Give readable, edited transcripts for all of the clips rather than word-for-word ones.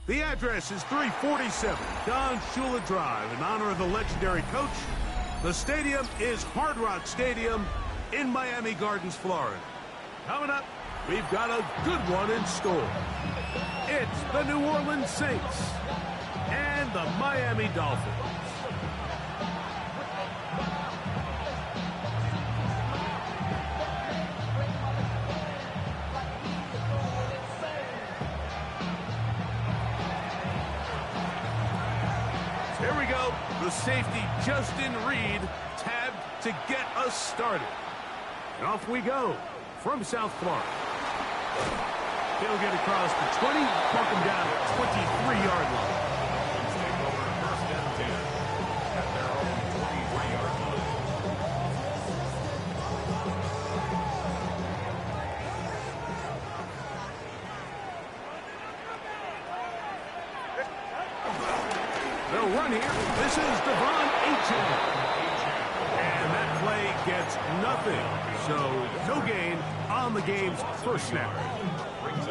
The address is 347 Don Shula Drive in honor of the legendary coach. The stadium is Hard Rock Stadium in Miami Gardens, Florida. Coming up, we've got a good one in store. It's the New Orleans Saints and the Miami Dolphins. Here we go. The safety, Justin Reed, tabbed to get us started. And off we go from South Florida. He'll get across the 20, walk him down at 23-yard line. Take over first and 10 at their own 23-yard line. They'll run here. This is Devon Achane. And that play gets nothing. So no gain on the game's first snap.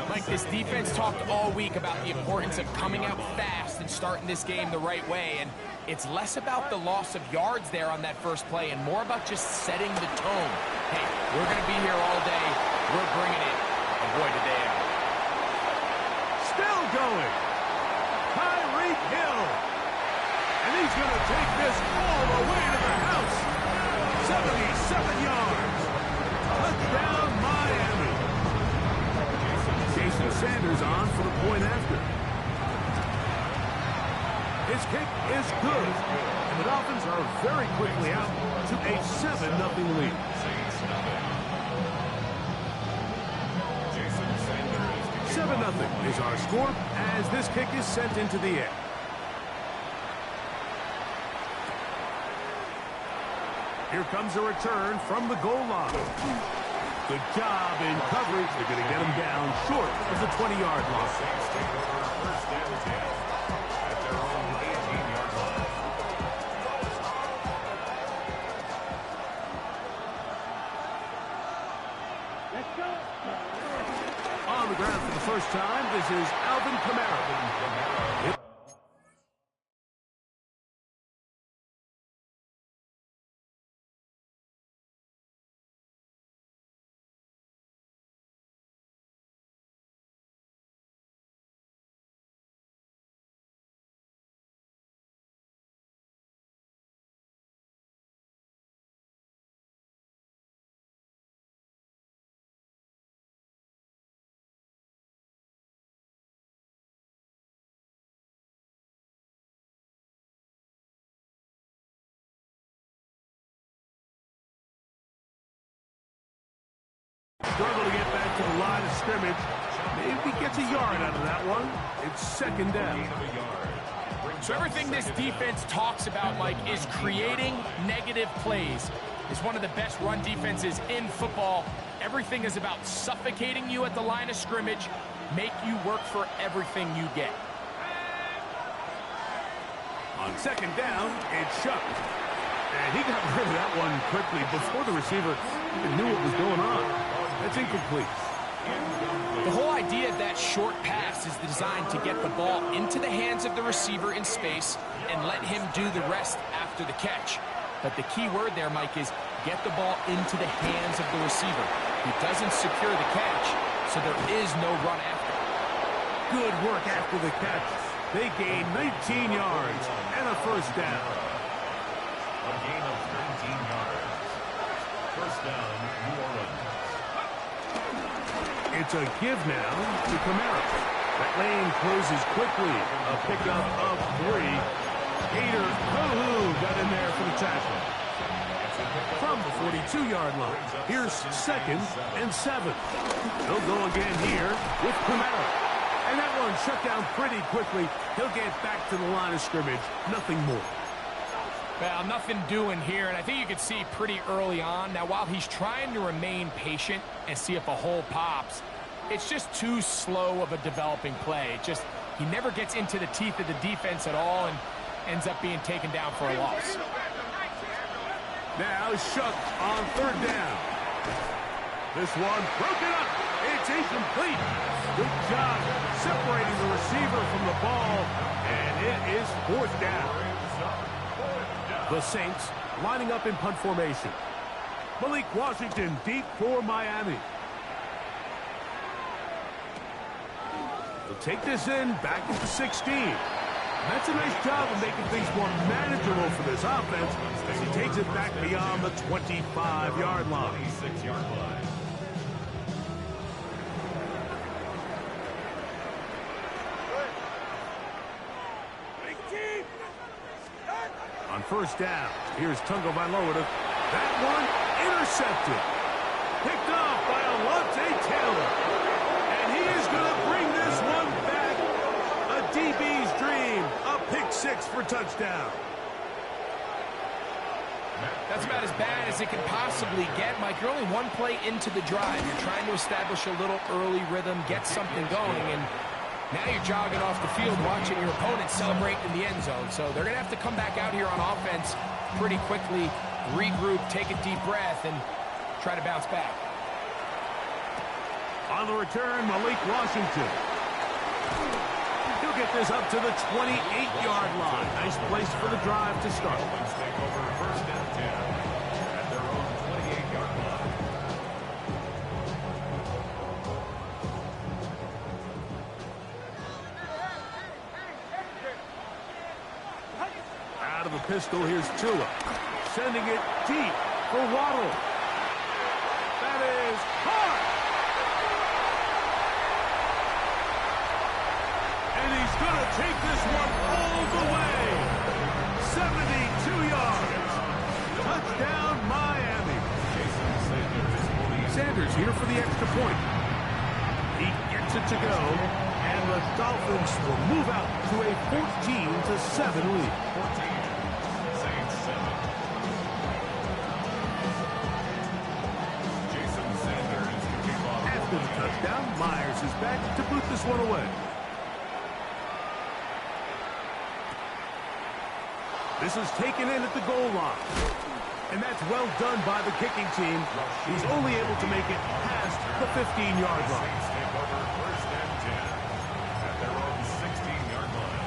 Mike, this defense talked all week about the importance of coming out fast and starting this game the right way. And it's less about the loss of yards there on that first play and more about just setting the tone. Hey, we're going to be here all day. We're bringing it. And boy, did they ever. Still going. Tyreek Hill. And he's going to take this all the way to the house. 77 yards. Touchdown, Miami. Jason Sanders on for the point after. His kick is good. And the Dolphins are very quickly out to a 7-0 lead. 7-0 is our score as this kick is sent into the air. Here comes a return from the goal line. Good job in coverage. They're going to get him down short of the 20-yard line. First and 10 at their own 18-yard line. On the ground for the first time, this is Alvin Kamara. Struggle to get back to the line of scrimmage. Maybe gets a yard out of that one. It's second down. So everything this defense talks about, Mike, is creating negative plays. It's one of the best run defenses in football. Everything is about suffocating you at the line of scrimmage, make you work for everything you get. On second down, it's Shuck. And he got rid of that one quickly before the receiver even knew what was going on. That's incomplete. The whole idea of that short pass is designed to get the ball into the hands of the receiver in space and let him do the rest after the catch. But the key word there, Mike, is get the ball into the hands of the receiver. He doesn't secure the catch, so there is no run after. Good work after the catch. They gain 19 yards and a first down. A gain of 19 yards. First down, New Orleans. It's a give now to Kamara. That lane closes quickly. A pickup of 3. Hader got in there for the tackle. From the 42-yard line, here's second and 7. They'll go again here with Kamara. And that one shut down pretty quickly. He'll get back to the line of scrimmage. Nothing more. Well, nothing doing here, and I think you could see pretty early on. Now, while he's trying to remain patient and see if a hole pops, it's just too slow of a developing play. He never gets into the teeth of the defense at all and ends up being taken down for a loss. Now Shuck on third down. This one broken up. It's incomplete. Good job separating the receiver from the ball, and it is fourth down. The Saints lining up in punt formation. Malik Washington deep for Miami. They'll take this in back into 16. That's a nice job of making things more manageable for this offense as he takes it back beyond the 25-yard line. 26-yard line. On first down, here's Tungo Vailoa. That one intercepted. Picked off by Alontae Taylor. And he is going to bring this one back. A DB's dream. A pick six for touchdown. That's about as bad as it can possibly get, Mike. You're only one play into the drive. You're trying to establish a little early rhythm, get something going, and now you're jogging off the field watching your opponent celebrate in the end zone. So they're going to have to come back out here on offense pretty quickly, regroup, take a deep breath, and try to bounce back. On the return, Malik Washington. He'll get this up to the 28-yard line. Nice place for the drive to start. Dolphins take over first and 10 at their own 28-yard line. Out of the pistol, here's Tua. Sending it deep for Waddle. That is hard. And he's going to take this one all the way. 72 yards. Touchdown, Miami. Sanders here for the extra point. He gets it to go. And the Dolphins will move out to a 14-7 lead. 14. Saints 7. Jason Sanders to kick off. After the touchdown, Myers is back to boot this one away. This is taken in at the goal line. And that's well done by the kicking team. He's only able to make it past the 15-yard line. Saints take over first and 10 at their own 16-yard line.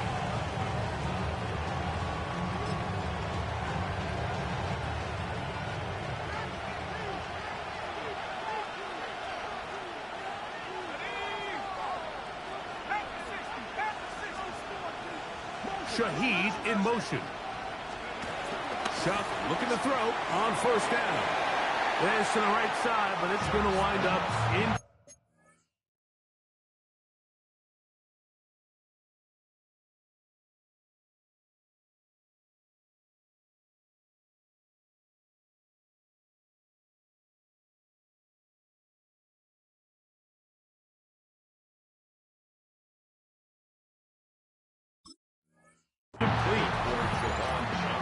Shaheed in motion. Chuck looking to throw on first down. This to the right side, but it's going to wind up in.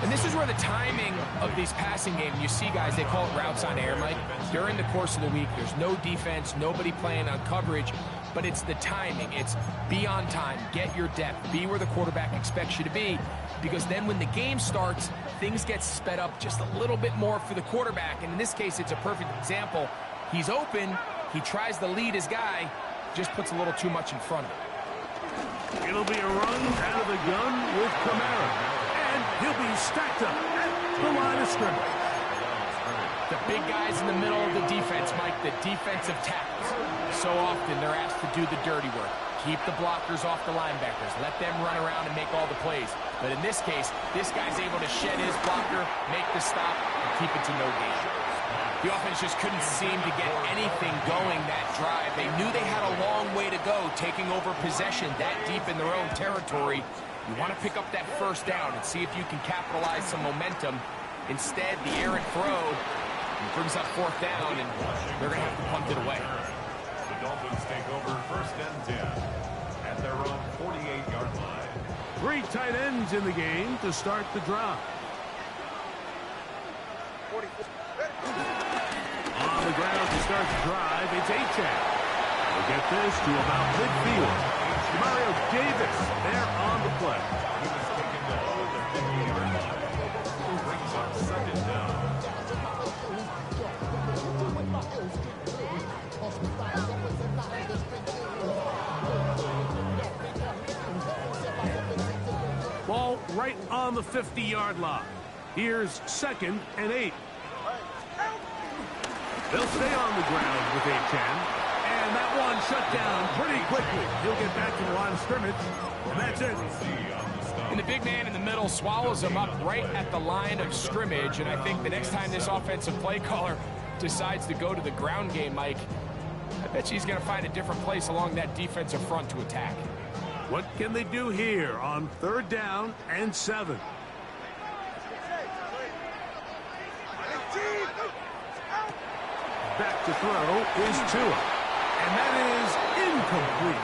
And this is where the timing of these passing games, you see guys, they call it routes on air, Mike. During the course of the week, there's no defense, nobody playing on coverage, but it's the timing. It's be on time, get your depth, be where the quarterback expects you to be, because then when the game starts, things get sped up just a little bit more for the quarterback. And in this case, it's a perfect example. He's open, he tries to lead his guy, just puts a little too much in front of him. It'll be a run out of the gun with Kamara. And he'll be stacked up at the line of scrimmage. The big guys in the middle of the defense, Mike, the defensive tackles. So often they're asked to do the dirty work. Keep the blockers off the linebackers. Let them run around and make all the plays. But in this case, this guy's able to shed his blocker, make the stop, and keep it to no gain. The offense just couldn't seem to get anything going that drive. They knew they had a long way to go, taking over possession that deep in their own territory. You want to pick up that first down and see if you can capitalize some momentum. Instead, the errant throw brings up fourth down, and they're going to have to punt it away. The Dolphins take over first and 10 at their own 48-yard line. Three tight ends in the game to start the drive. On the ground to start the drive, it's Achane. We'll get this to about midfield. Mario Davis there on the play. He was taken down at the 50-yard line. Brings up second down. right on the 50-yard line. Here's 2nd and 8. They'll stay on the ground with Achane. And that one shut down pretty quickly. He'll get back to the line of scrimmage, and that's it. And the big man in the middle swallows him up right at the line of scrimmage. And I think the next time this offensive play caller decides to go to the ground game, Mike, I bet you he's going to find a different place along that defensive front to attack. What can they do here on 3rd down and 7? Back to throw is Tua. And that is incomplete.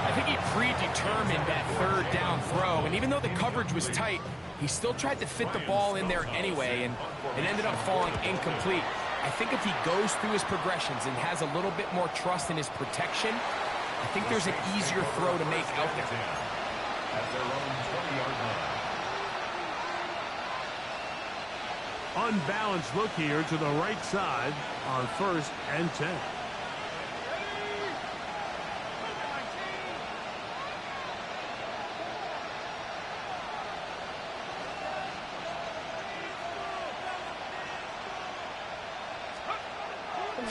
I think he predetermined that 3rd down throw, and even though the coverage was tight, he still tried to fit the ball in there anyway, and it ended up falling incomplete. I think if he goes through his progressions and has a little bit more trust in his protection, I think there's an easier throw to make out there. At their own 20-yard line. Unbalanced look here to the right side on 1st and 10.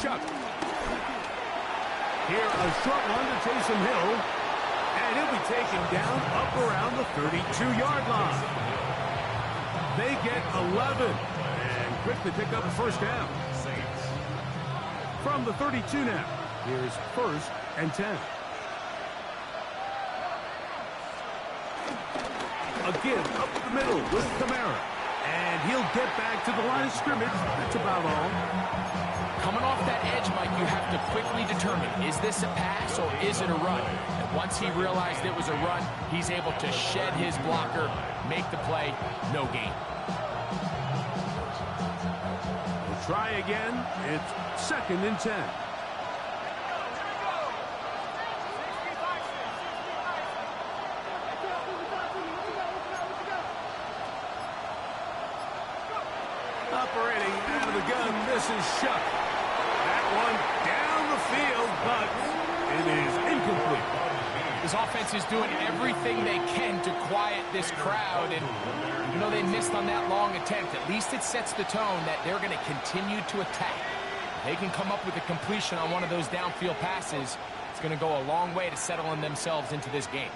Chuck. Here, a short one to Taysom Hill. And he'll be taken down up around the 32-yard line. They get 11 and quickly pick up a 1st down. From the 32 now, here's 1st and 10. Again, up the middle with Kamara. And he'll get back to the line of scrimmage. That's about all. Coming off that edge, Mike, you have to quickly determine, is this a pass or is it a run? And once he realized it was a run, he's able to shed his blocker, make the play, no gain. We'll try again. It's 2nd and 10. Operating out of the gun, this is Shuck. That one down the field, but it is incomplete. This offense is doing everything they can to quiet this crowd, and even though they missed on that long attempt, at least it sets the tone that they're going to continue to attack. If they can come up with a completion on one of those downfield passes, it's going to go a long way to settling themselves into this game.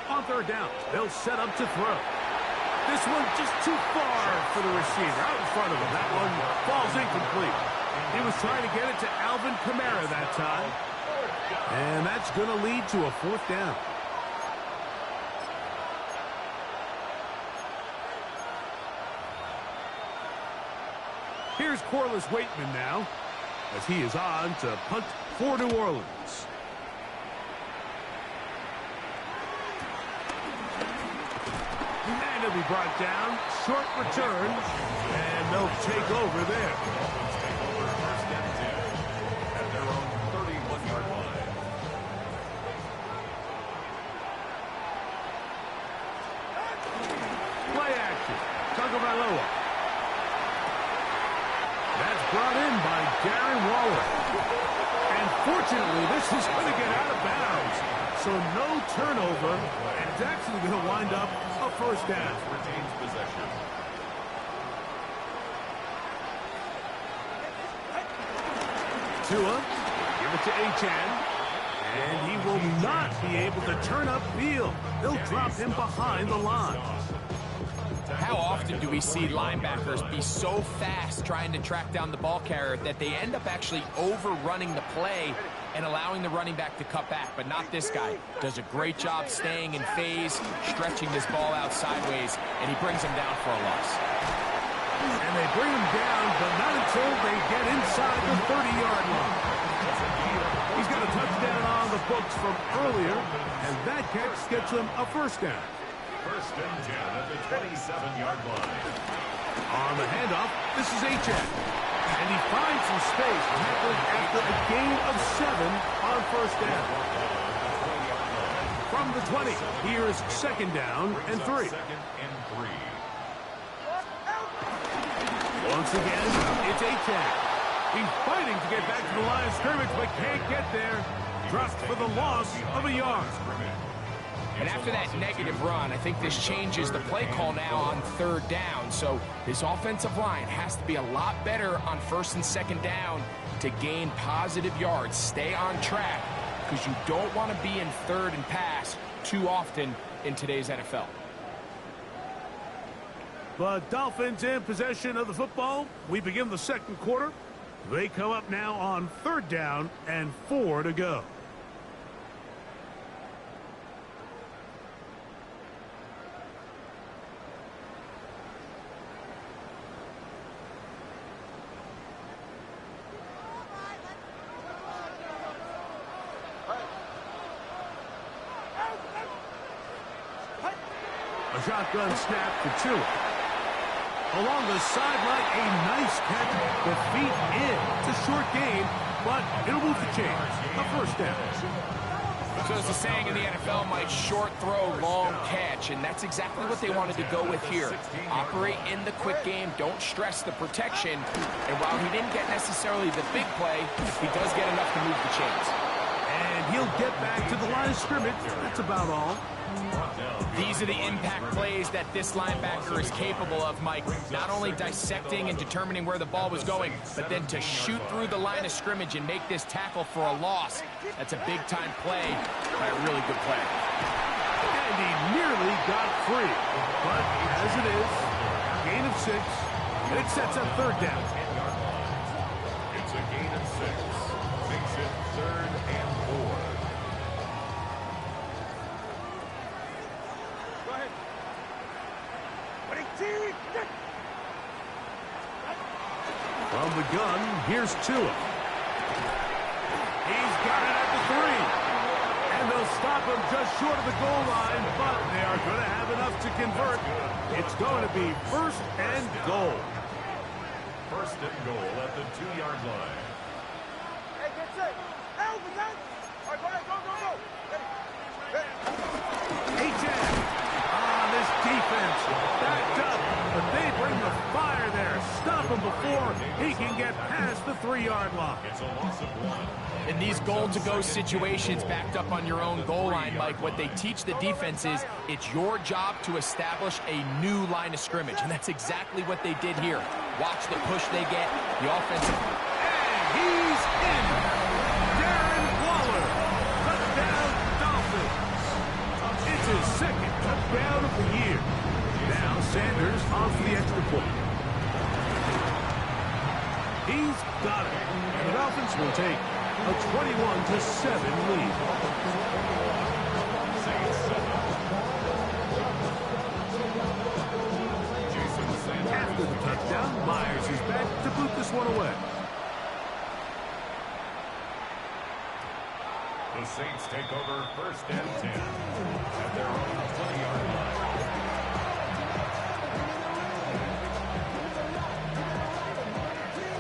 On 3rd down, they'll set up to throw. This one just too far for the receiver. Out in front of him. That one falls incomplete. He was trying to get it to Alvin Kamara that time. And that's going to lead to a 4th down. Here's Corliss Waitman now, as he is on to punt for New Orleans. And he'll be brought down. Short return. And they'll take over there. Take over 1st and 10 at their own 31-yard line. Play action. Tagovailoa. That's brought in by Darren Waller. And fortunately, this is going to get out of bounds. So no turnover, and it's actually going to wind up a 1st down. Retains possession. Tua, give it to Achane. And he will not be able to turn up field. They'll drop him behind the line. How often do we see linebackers be so fast trying to track down the ball carrier that they end up actually overrunning the play and allowing the running back to cut back? But not this guy. Does a great job staying in phase, stretching this ball out sideways, and he brings him down for a loss. And they bring him down, but not until they get inside the 30-yard line. He's got a touchdown on the books from earlier, and that catch gets him a 1st down. 1st and 10 at the 27-yard line. On the handoff, this is Achane. And he finds some space tackled after a gain of 7 on 1st down. From the 20, here's 2nd down and 3. 2nd and 3. Once again, it's A-Chan. He's fighting to get back to the line of scrimmage, but can't get there. Dropped for the loss of a yard. And after that negative run, I think this changes the play call now on third down. So this offensive line has to be a lot better on first and second down to gain positive yards. Stay on track because you don't want to be in third and pass too often in today's NFL. The Dolphins in possession of the football. We begin the second quarter. They come up now on third down and 4 to go. A shotgun snap for Tua. Along the sideline, a nice catch. The feet in. It's a short game, but it'll move the chains. A first down. So as the saying in the NFL, Mike, short throw, long catch, and that's exactly what they wanted to go with here. Operate in the quick game, don't stress the protection, and while he didn't get necessarily the big play, he does get enough to move the chains. And he'll get back to the line of scrimmage. That's about all. These are the impact plays that this linebacker is capable of, Mike. Not only dissecting and determining where the ball was going, but then to shoot through the line of scrimmage and make this tackle for a loss. That's a big-time play by a really good player. And he nearly got free. But as it is, gain of 6, and it sets up third down. It's a gain of 6. Makes it 3rd and 4. From the gun, here's Tua. He's got it at the 3. And they'll stop him just short of the goal line, but they are going to have enough to convert. It's going to be 1st and goal. 1st and goal at the 2-yard line. Hey, get set. Help me, guys. All right, go ahead, go. A-Chan on this defense. Backed up, but they bring the fire there. Stop him before he can get past the 3-yard line. It's a loss of 1. In these goal-to-go situations backed up on your own goal line, Mike, what they teach the defense is it's your job to establish a new line of scrimmage, and that's exactly what they did here. Watch the push they get, the offensive. And he's in. Darren Waller. Touchdown, Dolphins. It's his 2nd touchdown of the year. Now Sanders on for the extra point. He's got it. And the Dolphins will take a 21-7 lead. After the touchdown, Myers is back to boot this one away. The Saints take over 1st and 10 at their own 20-yard line.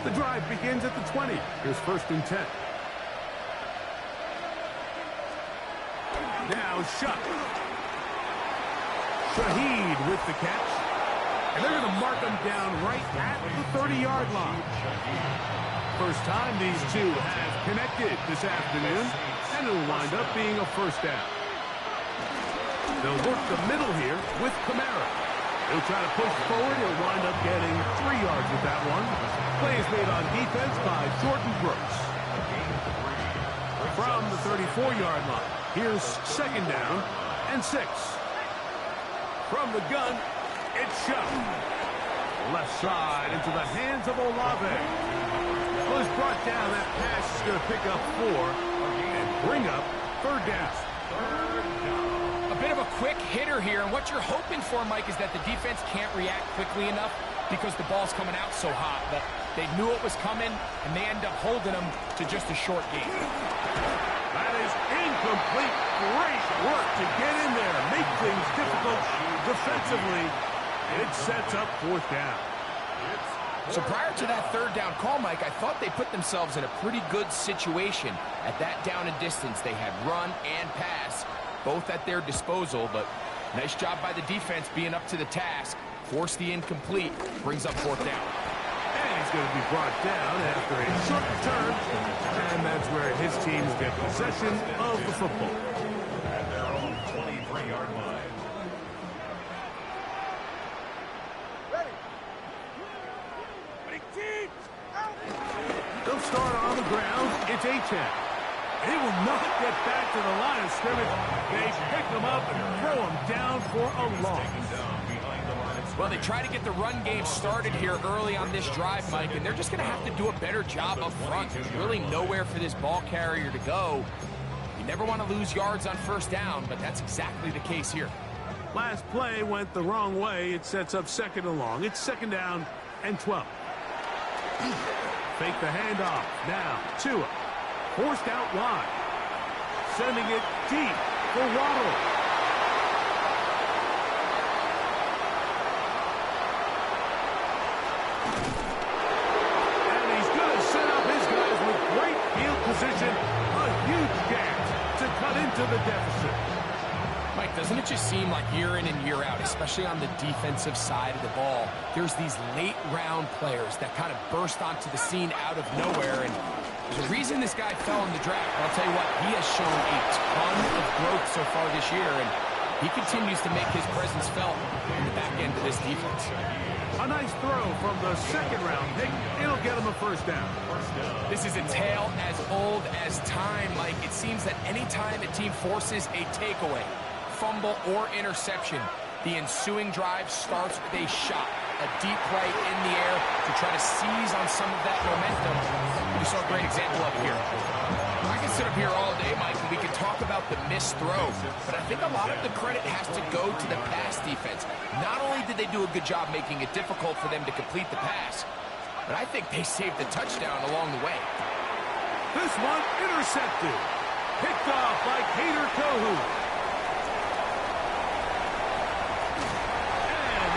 The drive begins at the 20. Here's 1st and 10. Now Shuck. Shaheed with the catch. And they're going to mark him down right at the 30-yard line. First time these two have connected this afternoon, and it'll wind up being a first down. They'll work the middle here with Kamara. He'll try to push forward. He'll wind up getting 3 yards with that one. Play is made on defense by Jordan Brooks. From the 34-yard line, here's 2nd down and 6. From the gun, it's Shuck. Left side into the hands of Olave. Well, he's brought down. That pass is going to pick up 4 and bring up 3rd down. A bit of a quick hitter here, and what you're hoping for, Mike, is that the defense can't react quickly enough because the ball's coming out so hot. But they knew it was coming, and they end up holding them to just a short game. That is incomplete. Great work to get in there, make things difficult defensively. It sets up 4th down. So prior to that 3rd down call, Mike, I thought they put themselves in a pretty good situation. At that down and distance, they had run and pass, both at their disposal, but nice job by the defense being up to the task. Force the incomplete, brings up 4th down. He's going to be brought down after a short return, and that's where his team will get possession of the football. At their own 23-yard line. They'll start on the ground. It's A-Chan. He will not get back to the line of scrimmage. They pick him up and throw him down for a loss. Well, they try to get the run game started here early on this drive, Mike, and they're just going to have to do a better job up front. There's really nowhere for this ball carrier to go. You never want to lose yards on first down, but that's exactly the case here. Last play went the wrong way. It sets up second and long. It's second down and 12. Fake the handoff. Now, Tua. Forced out wide. Sending it deep for Waddle. And he's going to set up his guys with great field position. A huge chance to cut into the deficit. Mike, doesn't it just seem like year in and year out, especially on the defensive side of the ball, there's these late-round players that kind of burst onto the scene out of nowhere, and there's a reason this guy fell in the draft. But I'll tell you what, he has shown a ton of growth so far this year, and he continues to make his presence felt in the back end of this defense. A nice throw from the second-round pick. It'll get him a first down. This is a tale as old as time, Mike. It seems that any time a team forces a takeaway, fumble, or interception, the ensuing drive starts with a shot, a deep right in the air to try to seize on some of that momentum. We saw a great example of here. I can sit up here all day, Mike, and we can talk about the missed throw, but I think a lot of the credit has to go to the pass defense. Not only did they do a good job making it difficult for them to complete the pass, but I think they saved the touchdown along the way. This one intercepted. Picked off by Kader Kohou.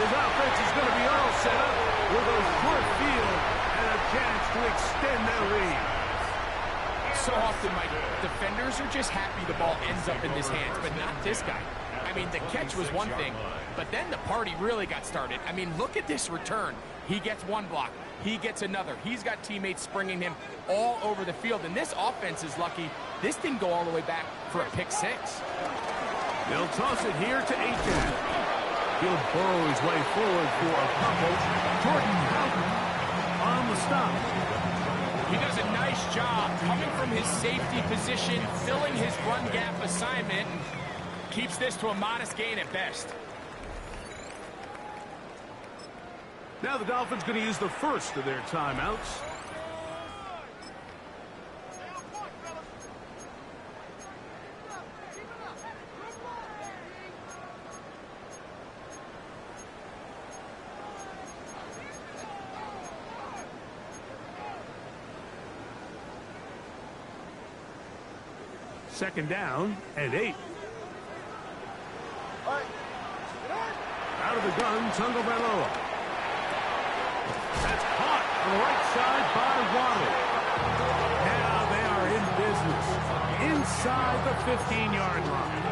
His offense is going to be all set up with a short field and a chance to extend their lead. So often, Mike, defenders are just happy the ball ends up in his hands, but not this guy. I mean, the catch was one thing, but then the party really got started. I mean, look at this return. He gets one block. He gets another. He's got teammates springing him all over the field, and this offense is lucky. This didn't go all the way back for a pick six. They'll toss it here to A-Chan. He'll burrow his way forward for a couple. Jordan Houghton on the stop. He does a nice job coming from his safety position, filling his run gap assignment, and keeps this to a modest gain at best. Now the Dolphins going to use the first of their timeouts. Second down and 8. Out of the gun, Tagovailoa. That's caught on the right side by Waddle. Now they are in business inside the 15-yard line.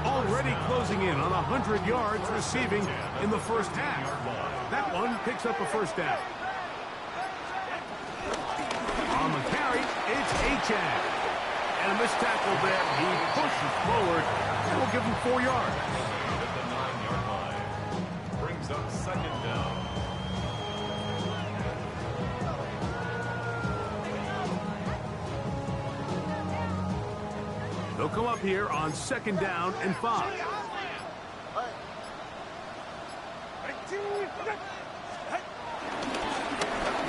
Already closing in on 100 yards receiving in the first half. That one picks up a first down. On the carry, it's A-Chan. And a missed tackle there. He pushes forward and will give him 4 yards. At the 9-yard line. Brings up second down. They'll come up here on second down and 5.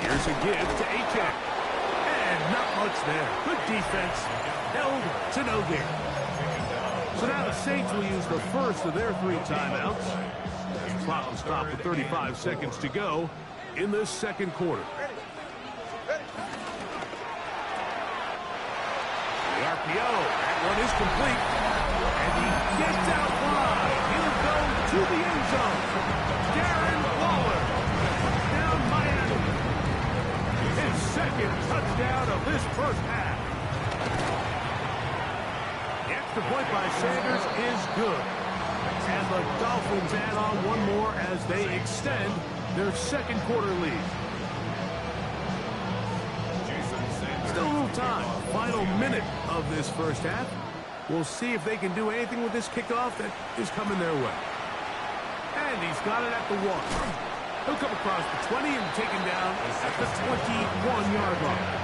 Here's a give to A-Chan. And not much there. Good defense. Held to no gain. So now the Saints will use the first of their 3 timeouts. Clock will stop with 35 seconds to go in this second quarter. The RPO. That one is complete. And he gets out wide. He'll go to the end zone. Darren Waller. Down Miami. His second touchdown of this first half. The extra point by Sanders is good. And the Dolphins add on one more as they extend their second quarter lead. time. Final minute of this first half. We'll see if they can do anything with this kickoff that is coming their way. And he's got it at the 1. He'll come across the 20 and taken down at the 21-yard line.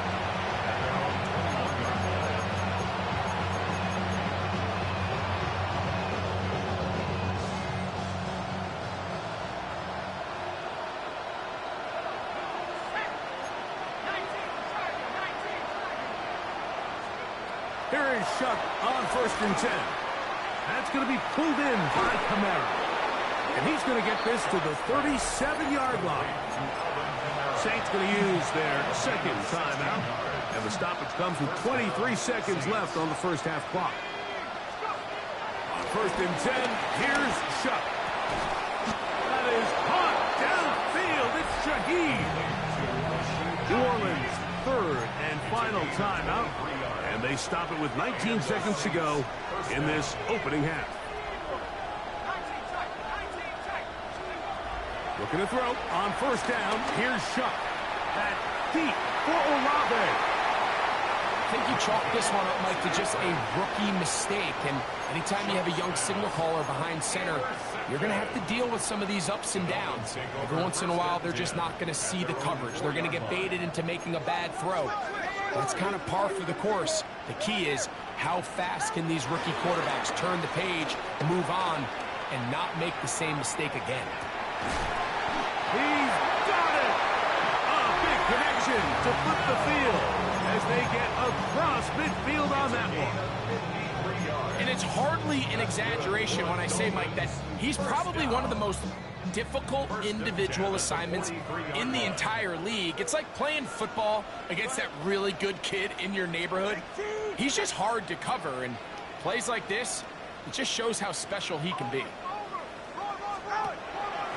Here is Shuck on 1st and 10. That's going to be pulled in by Kamara. And he's going to get this to the 37-yard line. Saints going to use their second timeout. And the stoppage comes with 23 seconds left on the first half clock. On 1st and 10, here's Shuck. That is caught downfield. It's Shaheed. New Orleans' third and final timeout. And they stop it with 19 seconds to go in this opening half. Looking to throw on 1st down. Here's Shuck. That deep for Olave. I think you chalk this one up, Mike, to just a rookie mistake. And anytime you have a young signal caller behind center, you're going to have to deal with some of these ups and downs. Every once in a while, they're just not going to see the coverage. They're going to get baited into making a bad throw. That's kind of par for the course. The key is how fast can these rookie quarterbacks turn the page, move on, and not make the same mistake again. He's got it! A big connection to flip the field as they get across midfield on that one. And it's hardly an exaggeration when I say, Mike, that he's probably one of the most difficult individual assignments in the entire league. It's like playing football against that really good kid in your neighborhood. He's just hard to cover, and plays like this, it just shows how special he can be.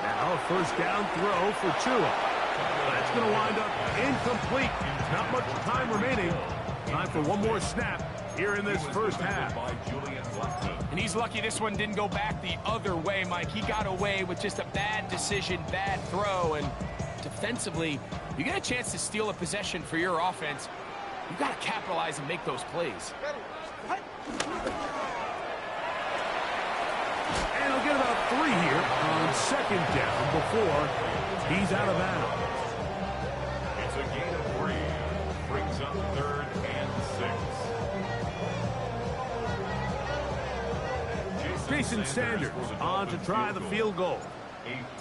Now a 1st down throw for Tua. That's going to wind up incomplete. Not much time remaining. Time for one more snap here in this first half. And he's lucky this one didn't go back the other way, Mike. He got away with just a bad decision, bad throw, and defensively, you get a chance to steal a possession for your offense. You've got to capitalize and make those plays. And he'll get about 3 here on 2nd down before he's out of bounds. It's a gain of 3. Brings up 3rd and 6. Jason Sanders on to try the field goal.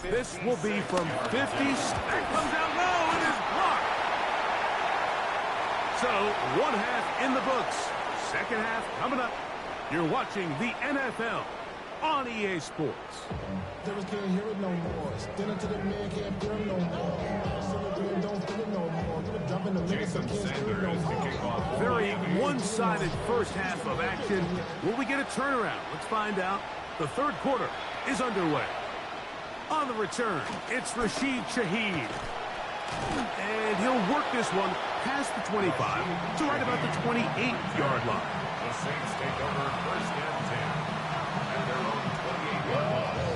This will be from 50. That comes out low and is blocked. So, 1 half in the books. 2nd half coming up. You're watching the NFL on EA Sports. Devils can't hear it no more. Stand to the man, can't hear him no more. Don't feel it no more. Dropping the lyrics, I can't hear it no more. Very one-sided first half of action. Will we get a turnaround? Let's find out. The 3rd quarter is underway. On the return, it's Rashid Shaheed. And he'll work this one past the 25 to right about the 28-yard line. The Saints take over 1st and 10 at their own 28-yard line.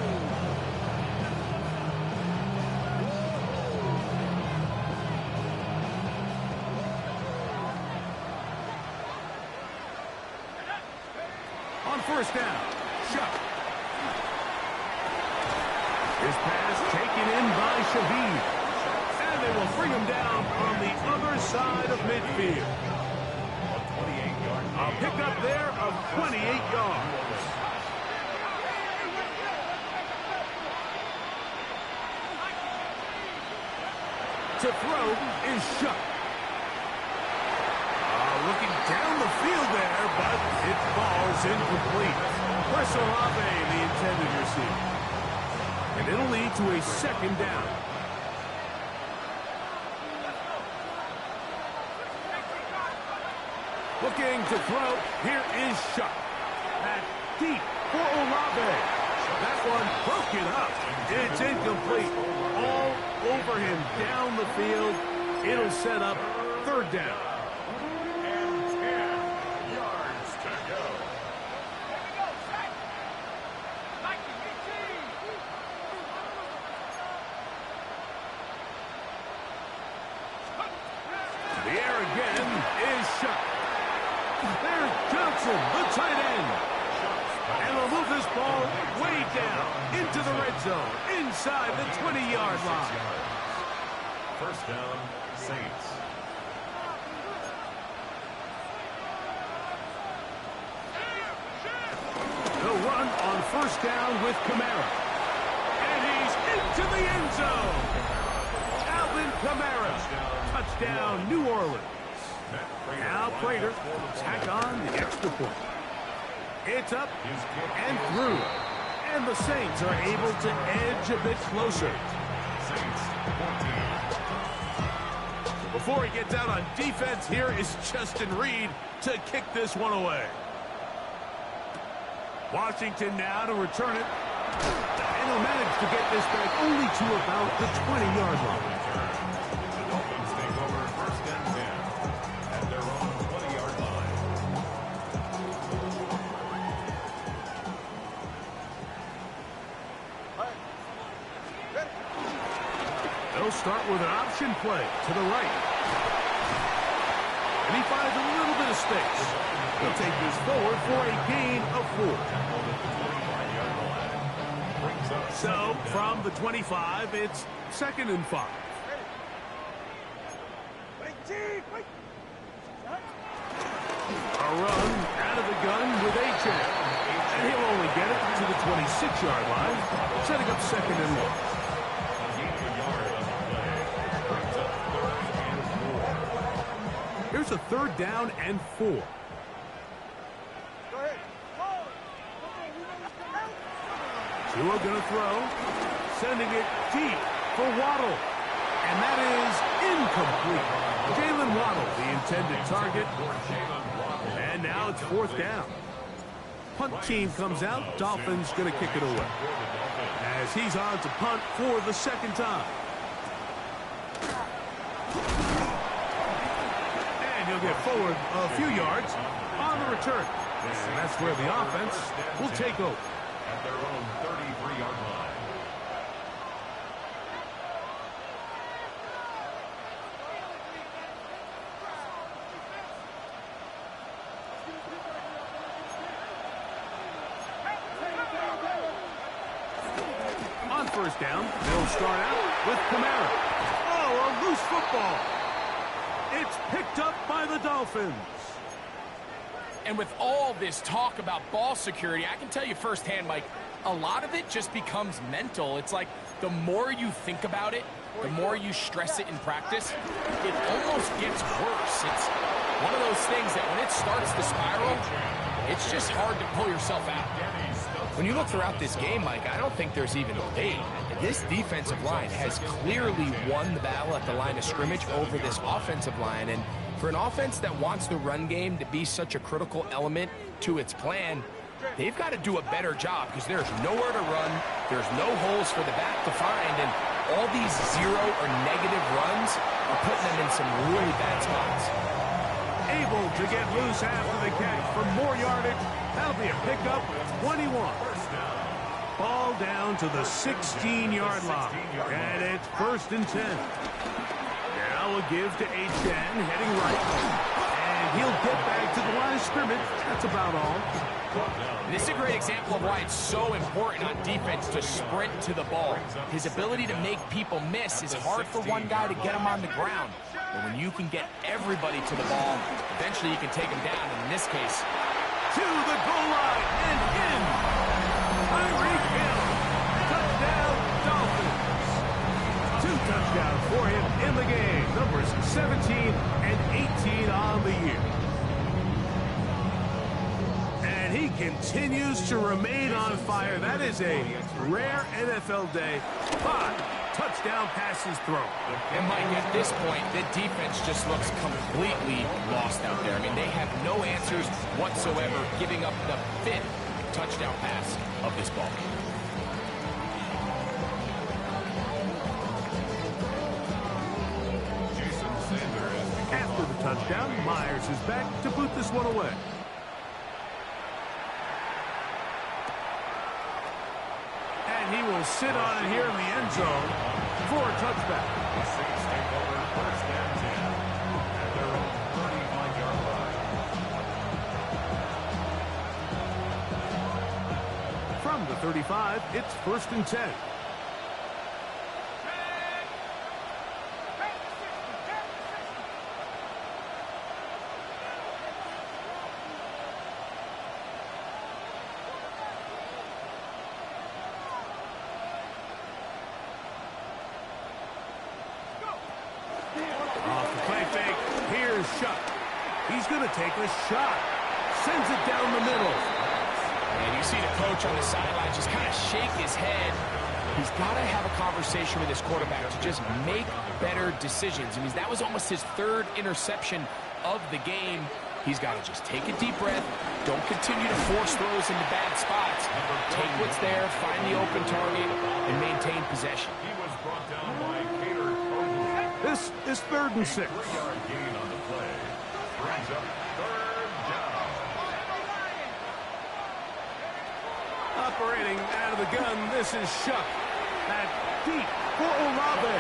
On 1st down, Shuck. His pass taken in by Shaheed. And they will bring him down on the other side of midfield. A pickup there of 28 yards. To throw is Shuck. Looking down the field there, but it falls incomplete. Chris Olave, the intended receiver. And it'll lead to a 2nd down. Looking to throw, here is Shuck. That deep for Olave. That one broken up. It's incomplete. All over him down the field. It'll set up 3rd down. And 10 yards to go. The air again is shut. There's Johnson, the tight end. And they'll move this ball way down into the red zone, inside the 20-yard line. First down, Saints. They'll run on first down with Kamara. And he's into the end zone. Alvin Kamara. Touchdown, New Orleans. Now Prater tack on the extra point. It's up and through. And the Saints are able to edge a bit closer. Saints, 14. Before he gets out on defense, here is Justin Reed to kick this one away. Washington now to return it. And he'll manage to get this back only to about the 20-yard line. The Dolphins take over first and 10 at their own 20-yard line. They'll start with an option play to the right. And he finds a little bit of space. He'll take this forward for a gain of 4. So, from the 25, it's 2nd and 5. A run out of the gun with A-Chain. And he'll only get it to the 26-yard line, setting up 2nd and 1. Here's a 3rd down and 4. Tua gonna throw, sending it deep for Waddle. And that is incomplete. Jalen Waddle, the intended target. And now it's 4th down. Punt team comes out. Dolphins gonna kick it away. As he's on to punt for the 2nd time. And he'll get forward a few yards on the return. And that's where the offense will take over. At their own 33-yard line. On first down, they'll start out with Kamara. Oh, a loose football. It's picked up by the Dolphins. And with all this talk about ball security, I can tell you firsthand, Mike, a lot of it just becomes mental. It's like the more you think about it, the more you stress it in practice, it almost gets worse. It's one of those things that when it starts to spiral, it's just hard to pull yourself out. When you look throughout this game, Mike, I don't think there's even a debate. This defensive line has clearly won the battle at the line of scrimmage over this offensive line. And for an offense that wants the run game to be such a critical element to its plan, they've got to do a better job because there's nowhere to run, there's no holes for the back to find, and all these 0 or negative runs are putting them in some really bad spots. Able to get loose after the catch for more yardage. That'll be a pickup, 21. Ball down to the 16-yard line, and it's 1st and 10. Now a give to A-Chain, heading right. And he'll get back to the line of scrimmage. That's about all. This is a great example of why it's so important on defense to sprint to the ball. His ability to make people miss is hard for one guy to get him on the ground. But when you can get everybody to the ball, eventually you can take him down. And in this case, to the goal line and in. Tyreek Hill. Touchdown, Dolphins. 2 touchdowns for him in the game. Numbers 17 and 18 on the year. And he continues to remain on fire. That is a rare NFL day. 5 touchdown passes thrown. and Mike, at this point, the defense just looks completely lost out there. I mean, they have no answers whatsoever, giving up the 5th touchdown pass of this ball game. After the touchdown, Myers is back to boot this one away. And he will sit on it here in the end zone for a touchback. The Saints take over first and 10 at their own 35-yard line. From the 35, it's 1st and 10. Off the play fake. Here's Shuck. He's going to take a shot. Sends it down the middle. And you see the coach on the sideline just kind of shake his head. He's got to have a conversation with his quarterback to just make better decisions. I mean, that was almost his 3rd interception of the game. He's got to just take a deep breath. Don't continue to force throws into bad spots. Take what's there, find the open target, and maintain possession. He was brought down by Cater. This is 3rd and 6. 3-yard gain on the play. Brings up 3rd down. Operating out of the gun, this is Shuck. That deep for Olave.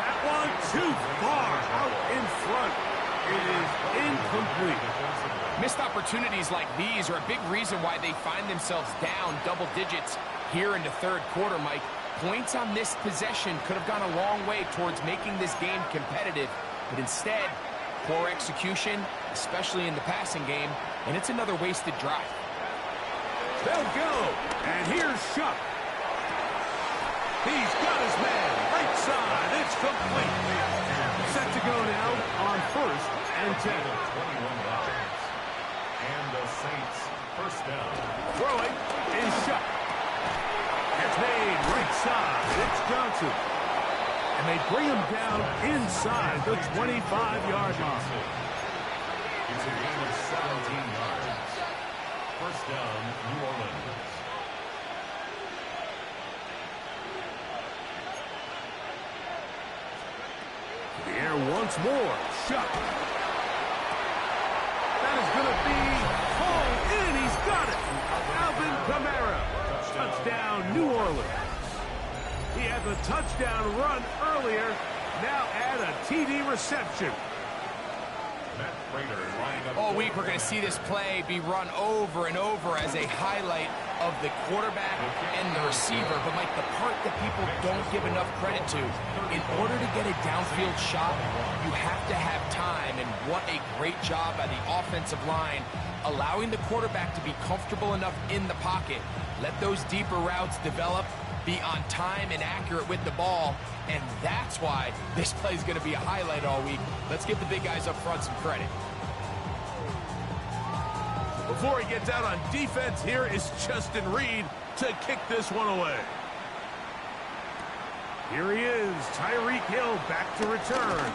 That one too far out in front. It is incomplete. Missed opportunities like these are a big reason why they find themselves down double digits here in the 3rd quarter, Mike. Points on this possession could have gone a long way towards making this game competitive, but instead, poor execution, especially in the passing game, and it's another wasted drive. They'll go, and here's Shuck. He's got his man, right side, it's complete. Set to go now on 1st and 10. 21 yards. And the Saints, 1st down. Throwing is Shuck. It's made right side, it's Johnson. And they bring him down inside the 25-yard line. It's a gain of 17 yards. 1st down, New Orleans. The air once more. Shuck. That is going to be hauled in. He's got it. Alvin Kamara. Touchdown, New Orleans. He had the touchdown run earlier. Now add a TD reception. All week we're going to see this play be run over and over as a highlight of the quarterback and the receiver. But, Mike, the part that people don't give enough credit to, in order to get a downfield shot, you have to have time. And what a great job by the offensive line, allowing the quarterback to be comfortable enough in the pocket. Let those deeper routes develop, be on time and accurate with the ball, and that's why this play is going to be a highlight all week. Let's give the big guys up front some credit. Before he gets out on defense, here is Justin Reed to kick this one away. Here he is, Tyreek Hill back to return.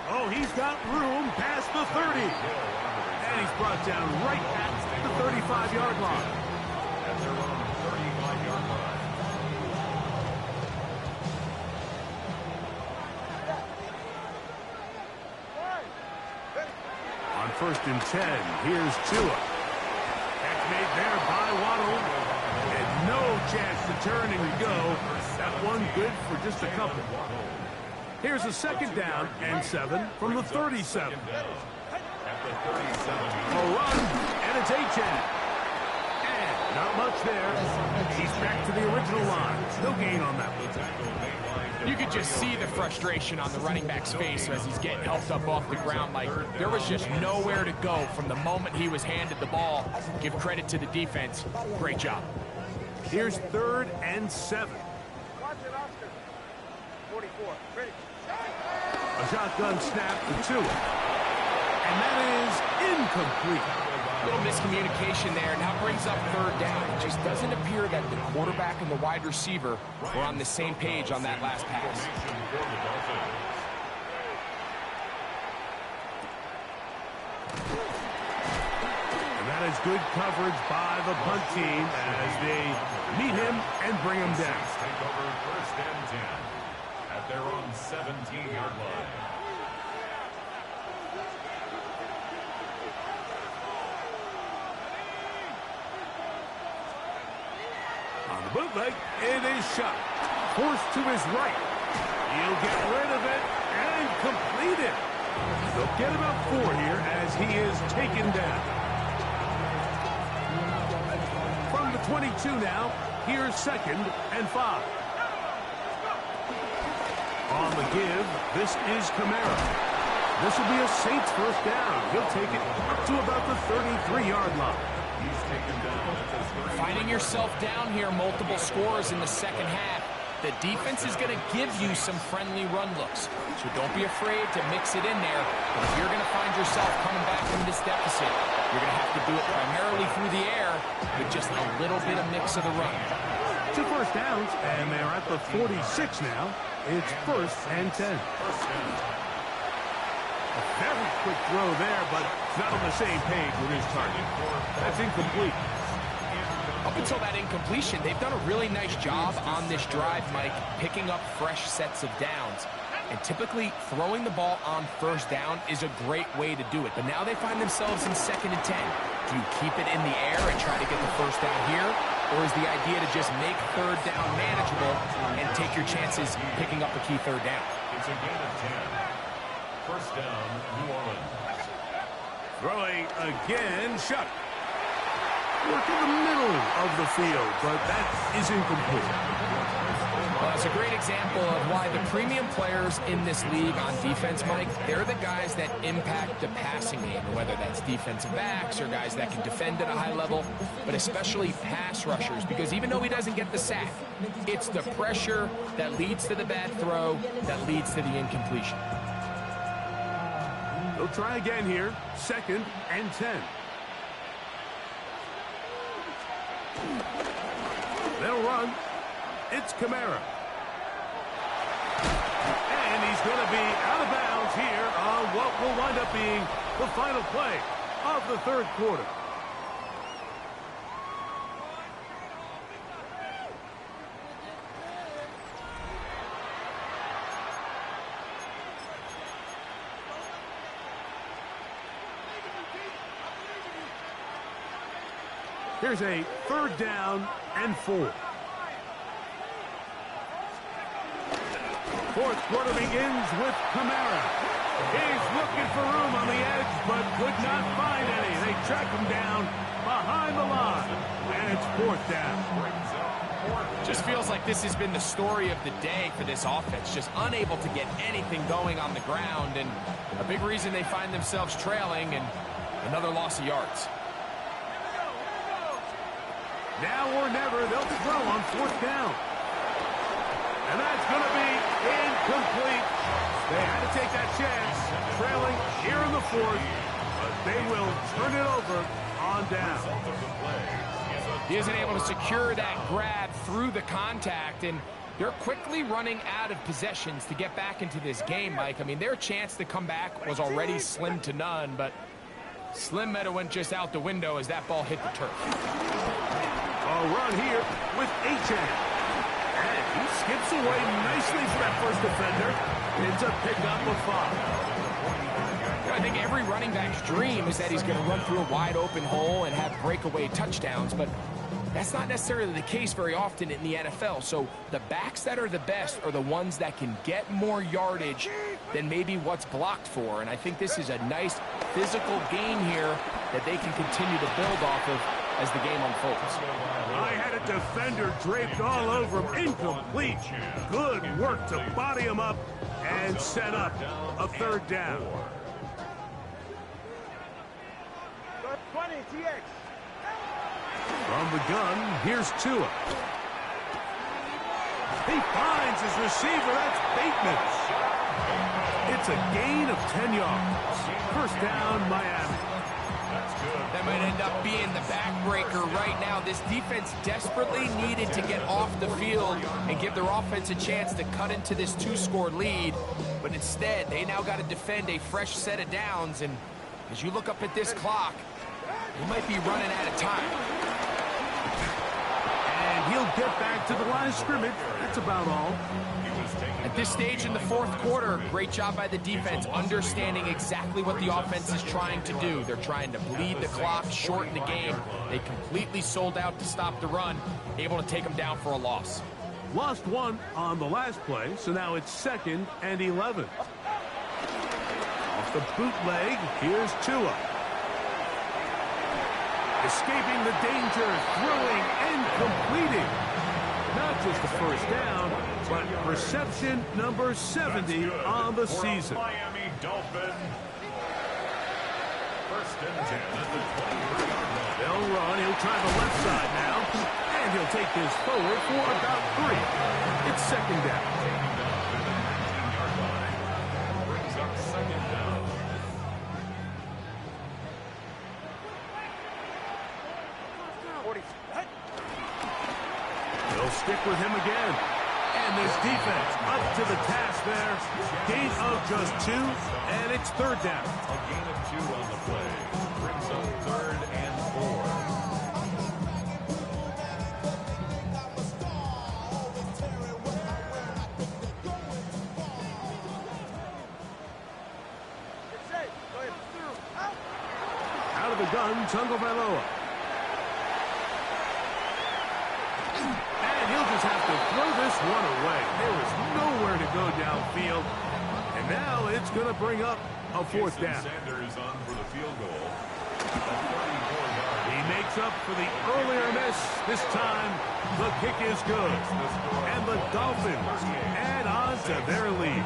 Oh, he's got room past the 30. And he's brought down right at the 35-yard line. At their own 35-yard line. On 1st and 10, here's Tua. That's made there by Waddle. And no chance to turn and go. That one good for just a couple. Here's a 2nd down and 7 from the 37. At the 37. A run, and it's Achane. And not much there. He's back to the original line. No gain on that one. You could just see the frustration on the running back's face as he's getting helped up off the ground. Like, there was just nowhere to go from the moment he was handed the ball. Give credit to the defense. Great job. Here's 3rd and 7. Watch it, Oscar. 44. Ready. A shotgun snap to Tua. And that is incomplete. A little miscommunication there. Now brings up 3rd down. It just doesn't appear that the quarterback and the wide receiver were on the same page on that last pass. And that is good coverage by the punt team as they meet him and bring him down. Take over 1st and 10 at their own 17-yard line. On the bootleg, it is shot. Forced to his right. He'll get rid of it and complete it. They'll get about 4 here as he is taken down. From the 22 now, here's 2nd and 5. On the give, this is Kamara. This will be a Saints first down. He'll take it up to about the 33-yard line. He's taken down. Finding yourself down here, multiple scores in the second half. The defense is going to give you some friendly run looks, so don't be afraid to mix it in there. But if you're going to find yourself coming back from this deficit, you're going to have to do it primarily through the air with just a little bit of mix of the run. 2 first downs, and they're at the 46 now. It's 1st and 10. A very quick throw there, but not on the same page with his target. That's incomplete. Up until that incompletion, they've done a really nice job on this drive, Mike, picking up fresh sets of downs. And typically, throwing the ball on first down is a great way to do it. But now they find themselves in 2nd and 10. Do you keep it in the air and try to get the first down here? Or is the idea to just make 3rd down manageable and take your chances picking up a key 3rd down? It's a gain of 10. First down, New Orleans. Throwing again, shot. Work in the middle of the field, but that is incomplete. Well, it's a great example of why the premium players in this league on defense, Mike, they're the guys that impact the passing game, whether that's defensive backs or guys that can defend at a high level, but especially pass rushers, because even though he doesn't get the sack, it's the pressure that leads to the bad throw that leads to the incompletion. They'll try again here, 2nd and 10. They'll run. It's Kamara. And he's going to be out of bounds here on what will wind up being the final play of the 3rd quarter. Here's a 3rd down and 4. 4th quarter begins with Kamara. He's looking for room on the edge, but could not find any. They track him down behind the line, and it's 4th down. Just feels like this has been the story of the day for this offense, just unable to get anything going on the ground, and a big reason they find themselves trailing and another loss of yards. Now or never, they'll throw on 4th down. And that's going to be incomplete. They had to take that chance, trailing here in the 4th, but they will turn it over on down. He isn't able to secure that grab through the contact, and they're quickly running out of possessions to get back into this game, Mike. I mean, their chance to come back was already slim to none, but slim meta went just out the window as that ball hit the turf. A run here with Achane. And he skips away nicely for that first defender. Ends up picking up a 5. I think every running back's dream is that he's going to run through a wide open hole and have breakaway touchdowns, but that's not necessarily the case very often in the NFL. So the backs that are the best are the ones that can get more yardage than maybe what's blocked for. And I think this is a nice physical gain here that they can continue to build off of as the game unfolds. I had a defender draped all over him. Incomplete. Good work to body him up and set up a 3rd down. 20, TX. From the gun, here's Tua. He finds his receiver. That's Bateman. It's a gain of 10 yards. First down, Miami. That might end up being the backbreaker right now. This defense desperately needed to get off the field and give their offense a chance to cut into this 2-score lead. But instead, they now got to defend a fresh set of downs. And as you look up at this clock, you might be running out of time. And he'll get back to the line of scrimmage. That's about all. At this stage in the 4th quarter, great job by the defense, understanding exactly what the offense is trying to do. They're trying to bleed the clock, shorten the game. They completely sold out to stop the run, able to take them down for a loss. Lost 1 on the last play, so now it's 2nd and 11. The bootleg. Here's Tua. Escaping the danger, throwing and completing. Not just the first down, but reception number 70 on the season. Miami Dolphin. First and 10 at the 23-yard line. They'll run. He'll try the left side now. And he'll take this forward for about 3. It's second down. Taking down at the 19-yard line. Brings up second down. They'll stick with him again. And this defense up to the task there. Gain of just 2, and it's third down. A gain of 2 on the play. Brings up third and 4. Out of the gun, Tagovailoa. And he'll just have to throw this one away. There is nowhere to go downfield. And now it's going to bring up a fourth down. Sanders on for the field goal. A 34-yard. He makes up for the earlier miss. This time, the kick is good. And the Dolphins add on to their lead.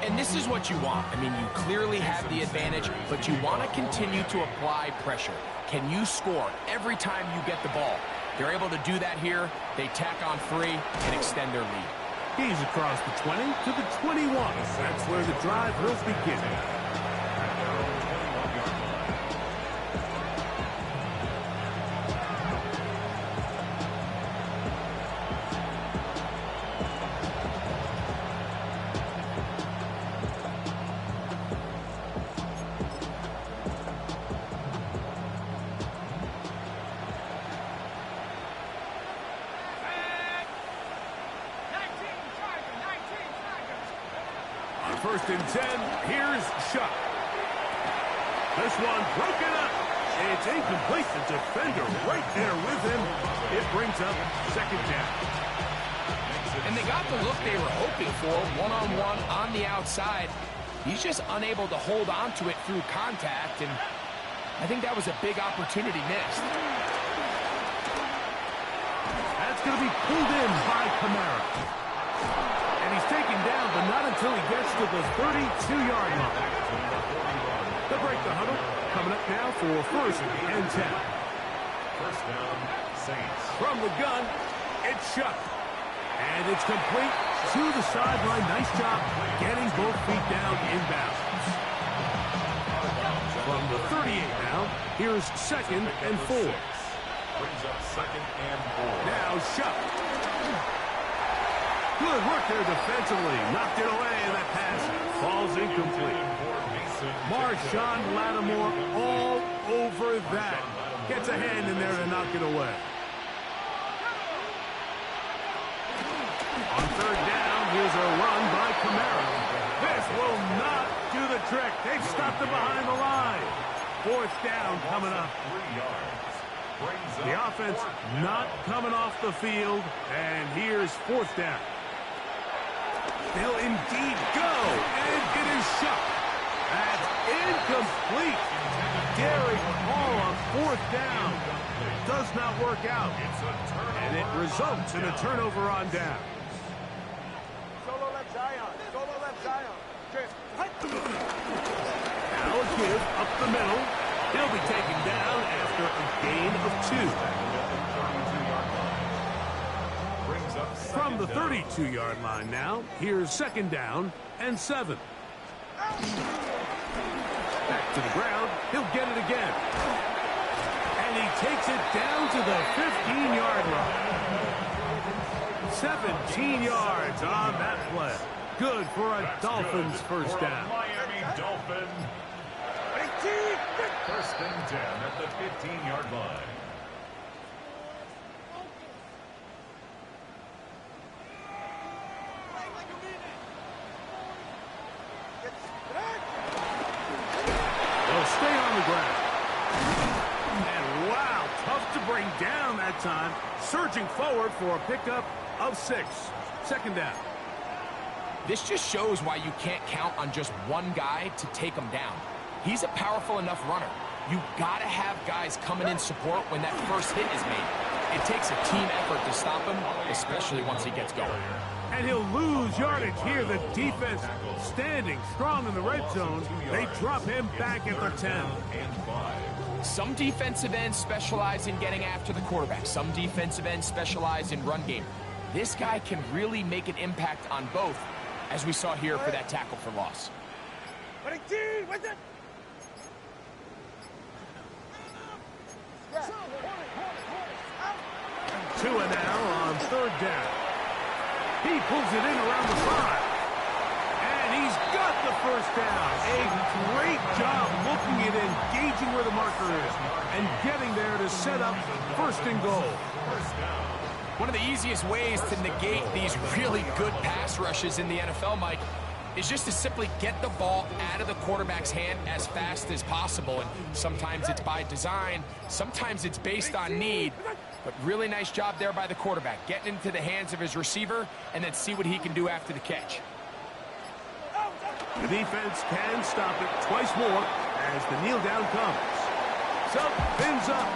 And this is what you want. I mean, you clearly have the advantage, but you want to continue to apply pressure. Can you score every time you get the ball? They're able to do that here. They tack on 3 and extend their lead. He's across the 20 to the 21. That's where the drive will begin. First and 10, here's Shuck. This one broken up. It's incomplete. The defender right there with him. It brings up second down. And they got the look they were hoping for, one-on-one on the outside. He's just unable to hold on to it through contact, and I think that was a big opportunity missed. That's going to be pulled in by Kamara. And he's taken down, but not until he gets to the 32-yard line. They'll break the huddle. Coming up now for first and 10. First down, Saints. From the gun, it's Shuck. And it's complete to the sideline. Nice job getting both feet down inbounds. From the 38 now, here's second and 4. Brings up second and 4. Now Shuck. Good work there defensively. Knocked it away, and that pass falls incomplete. Marshawn Lattimore all over that. Gets a hand in there to knock it away. On third down, here's a run by Kamara. This will not do the trick. They've stopped him behind the line. Fourth down coming up. 3 yards. The offense not coming off the field, and here's fourth down. They'll indeed go, and it is Shuck. That's incomplete. Derek Hall on fourth down. Does not work out. And it results in a turnover on down. Solo left Zion. Solo left Zion. Now a give up the middle. He'll be taken down after a gain of 2. From the 32-yard line now, here's second down and 7. Back to the ground. He'll get it again. And he takes it down to the 15-yard line. 17 yards on that play. Good for a Dolphins first down. Miami Dolphin. 18. First and 10 at the 15-yard line. They'll stay on the ground. And wow, tough to bring down that time. Surging forward for a pickup of 6. Second down. This just shows why you can't count on just one guy to take him down. He's a powerful enough runner. You gotta have guys coming in support when that first hit is made. It takes a team effort to stop him, especially once he gets going. And he'll lose yardage here. The defense standing strong in the red zone. They drop him back at the 10. Some defensive ends specialize in getting after the quarterback. Some defensive ends specialize in run game. This guy can really make an impact on both, as we saw here for that tackle for loss. 2 and now on 3rd down. He pulls it in around the 5. And he's got the first down. A great job looking at engaging where the marker is and getting there to set up 1st and goal. One of the easiest ways to negate these really good pass rushes in the NFL, Mike, is just to simply get the ball out of the quarterback's hand as fast as possible. And sometimes it's by design, sometimes it's based on need. But really nice job there by the quarterback, getting into the hands of his receiver and then see what he can do after the catch. The defense can stop it twice more as the kneel down comes. So, fins up.